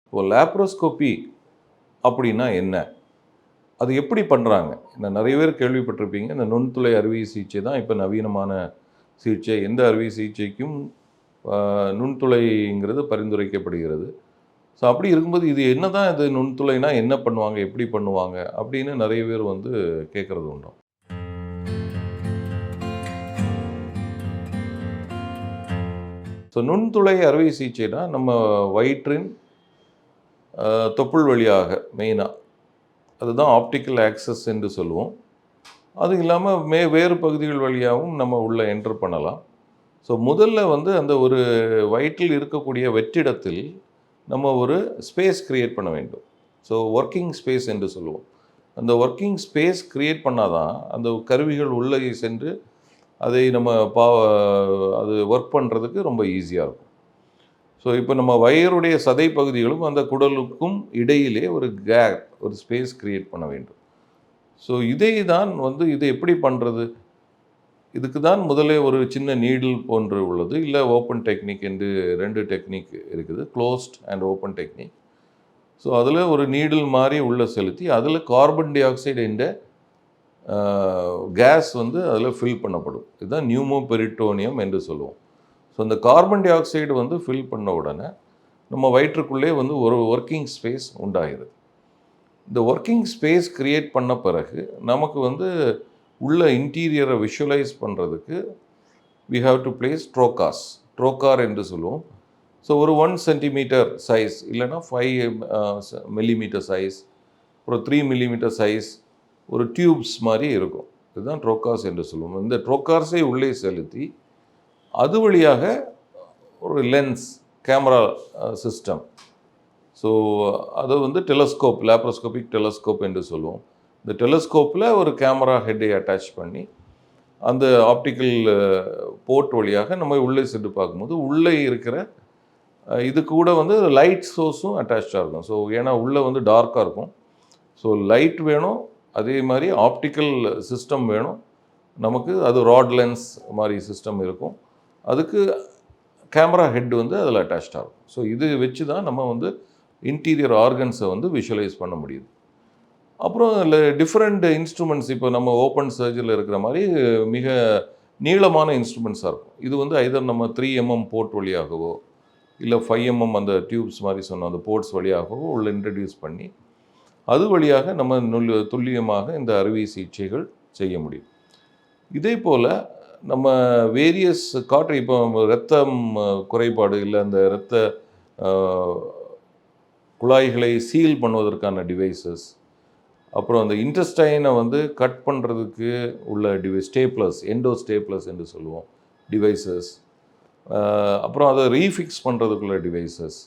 இப்போ லேப்ரோஸ்கோபி அப்படின்னா என்ன? அது எப்படி பண்ணுறாங்க? நிறைய பேர் கேள்விப்பட்டிருப்பீங்க. இந்த நுண்துளை அறுவை சிகிச்சை தான் இப்போ நவீனமான சிகிச்சை. எந்த அறுவை சிகிச்சைக்கும் நுண்துளைங்கிறது பரிந்துரைக்கப்படுகிறது. ஸோ அப்படி இருக்கும்போது இது என்னதான் இது நுண்துளைனா என்ன பண்ணுவாங்க? எப்படி பண்ணுவாங்க? அப்படின்னு நிறைய பேர் வந்து கேட்குறது உண்டு. ஸோ நுண்துளை அறுவை சிகிச்சைனா நம்ம வயிற்றின் தொப்புள் வழியாக மெயினாக அதுதான் ஆப்டிக்கல் ஆக்சஸ் என்று சொல்லுவோம். அது இல்லாமல் வேறு பகுதிகள் வழியாகவும் நம்ம உள்ளே என்டர் பண்ணலாம். ஸோ முதல்ல வந்து அந்த ஒரு வயிற்றில் இருக்கக்கூடிய வெற்றிடத்தில் நம்ம ஒரு ஸ்பேஸ் கிரியேட் பண்ண வேண்டும். ஸோ ஒர்க்கிங் ஸ்பேஸ் என்று சொல்லுவோம். அந்த ஒர்க்கிங் ஸ்பேஸ் கிரியேட் பண்ணால் தான் அந்த கருவிகள் உள்ளே சென்று அதை நம்ம அது ஒர்க் பண்ணுறதுக்கு ரொம்ப ஈஸியாக இருக்கும். ஸோ இப்போ நம்ம வயிறுடைய சதை பகுதிகளும் அந்த குடலுக்கும் இடையிலே ஒரு ஸ்பேஸ் கிரியேட் பண்ண வேண்டும். ஸோ இதை தான் வந்து இது எப்படி பண்ணுறது? இதுக்கு தான் முதலே ஒரு சின்ன நீடில் போன்று உள்ளது. இல்லை ஓப்பன் டெக்னிக் என்று 2 டெக்னிக் இருக்குது. Closed and open technique. So அதில் ஒரு நீடில் மாதிரி உள்ளே செலுத்தி அதில் கார்பன் டை ஆக்சைடு என்ற கேஸ் வந்து அதில் ஃபில் பண்ணப்படும். இதுதான் நியூமோபெரிட்டோனியம் என்று சொல்லுவோம். ஸோ இந்த கார்பன் டை ஆக்சைடு வந்து ஃபில் பண்ண உடனே நம்ம வயிற்றுக்குள்ளே வந்து ஒரு ஒர்க்கிங் ஸ்பேஸ் உண்டாகிறது. இந்த ஒர்க்கிங் ஸ்பேஸ் கிரியேட் பண்ண பிறகு நமக்கு வந்து உள்ள இன்டீரியரை விஷுவலைஸ் பண்ணுறதுக்கு வி ஹாவ் டு பிளேஸ் ட்ரோகார் என்று சொல்லுவோம். ஸோ ஒரு 1 சென்டிமீட்டர் சைஸ் இல்லைன்னா 5 மில்லிமீட்டர் சைஸ், ஒரு 3 மில்லிமீட்டர் சைஸ் ஒரு டியூப்ஸ் மாதிரி இருக்கும். இதுதான் ட்ரோகார்ஸ் என்று சொல்லுவோம். இந்த ட்ரோகார்ஸை உள்ளே செலுத்தி அது வழியாக ஒரு லென்ஸ் கேமரா சிஸ்டம், ஸோ அது வந்து டெலஸ்கோப், லேப்ரோஸ்கோபிக் டெலஸ்கோப் என்று சொல்லுவோம். இந்த டெலஸ்கோப்பில் ஒரு கேமரா ஹெட்டை அட்டாச் பண்ணி அந்த ஆப்டிக்கல் போர்ட் வழியாக நம்ம உள்ளே சென்று பார்க்கும்போது உள்ளே இருக்கிற இது கூட வந்து லைட் சோர்ஸும் அட்டாச்சாக இருக்கும். ஸோ ஏன்னா உள்ளே வந்து டார்க்காக இருக்கும். ஸோ லைட் வேணும், அதே மாதிரி ஆப்டிக்கல் சிஸ்டம் வேணும் நமக்கு. அது ராட் லென்ஸ் மாதிரி சிஸ்டம் இருக்கும். அதுக்கு கேமரா ஹெட் வந்து அதில் அட்டாச்சாக இருக்கும். ஸோ இது வச்சு தான் நம்ம வந்து இன்டீரியர் ஆர்கன்ஸை வந்து விஷுவலைஸ் பண்ண முடியுது. அப்புறம் இல்லை டிஃப்ரெண்ட் இன்ஸ்ட்ருமெண்ட்ஸ், இப்போ நம்ம ஓப்பன் சர்ஜரியில் இருக்கிற மாதிரி மிக நீளமான இன்ஸ்ட்ருமெண்ட்ஸாக இருக்கும். இது வந்து ஐதர் நம்ம 3mm போர்ட் வழியாகவோ இல்லை 5mm அந்த டியூப்ஸ் மாதிரி சொன்ன அந்த போர்ட்ஸ் வழியாகவோ உள்ள இன்ட்ரடியூஸ் பண்ணி அது வழியாக நம்ம துல்லியமாக இந்த அறுவை சிகிச்சைகள் செய்ய முடியும். இதே போல் நம்ம வேரியஸ் இப்போ இரத்தம் குறைபாடு இல்லை அந்த இரத்த குழாய்களை சீல் பண்ணுவதற்கான டிவைசஸ், அப்புறம் அந்த இன்டெஸ்டைனை வந்து கட் பண்ணுறதுக்கு உள்ள ஸ்டேப்லர்ஸ், ஸ்டேப்லர்ஸ் என்று சொல்லுவோம் டிவைசஸ், அப்புறம் அதை ரீஃபிக்ஸ் பண்ணுறதுக்குள்ள டிவைசஸ்,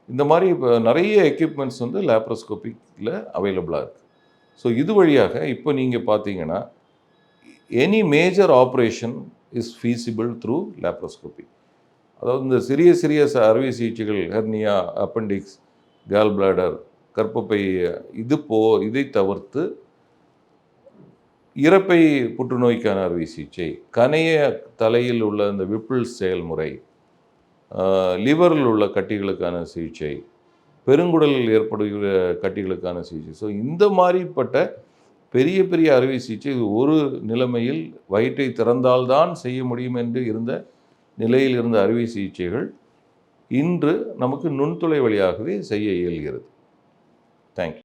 இந்த மாதிரி இப்போ நிறைய எக்யூப்மெண்ட்ஸ் வந்து லேப்ரோஸ்கோபிக்கில் அவைலபிளாக இருக்குது. ஸோ இது வழியாக இப்போ நீங்கள் பார்த்தீங்கன்னா any major operation is feasible through laparoscopy. அதாவது இந்த சிறிய சிறிய அறுவை சிகிச்சைகள், ஹெர்னியா, அப்பெண்டிக்ஸ், கால் பிளாடர், கர்ப்பப்பை, இதை தவிர்த்து இரைப்பை புற்றுநோய்க்கான அறுவை சிகிச்சை, கணைய தலையில் உள்ள இந்த விப்பிள்ஸ் செயல்முறை, லிவரில் உள்ள கட்டிகளுக்கான சிகிச்சை, பெருங்குடலில் ஏற்படுகிற கட்டிகளுக்கான சிகிச்சை. ஸோ இந்த மாதிரிப்பட்ட பெரிய பெரிய அறுவை சிகிச்சை இது ஒரு நிலைமையில் வயிற்றை திறந்தால்தான் செய்ய முடியும் என்று இருந்த நிலையில் இருந்த அறுவை சிகிச்சைகள் இன்று நமக்கு நுண்துளை வழியாகவே செய்ய இயல்கிறது. தேங்க்யூ.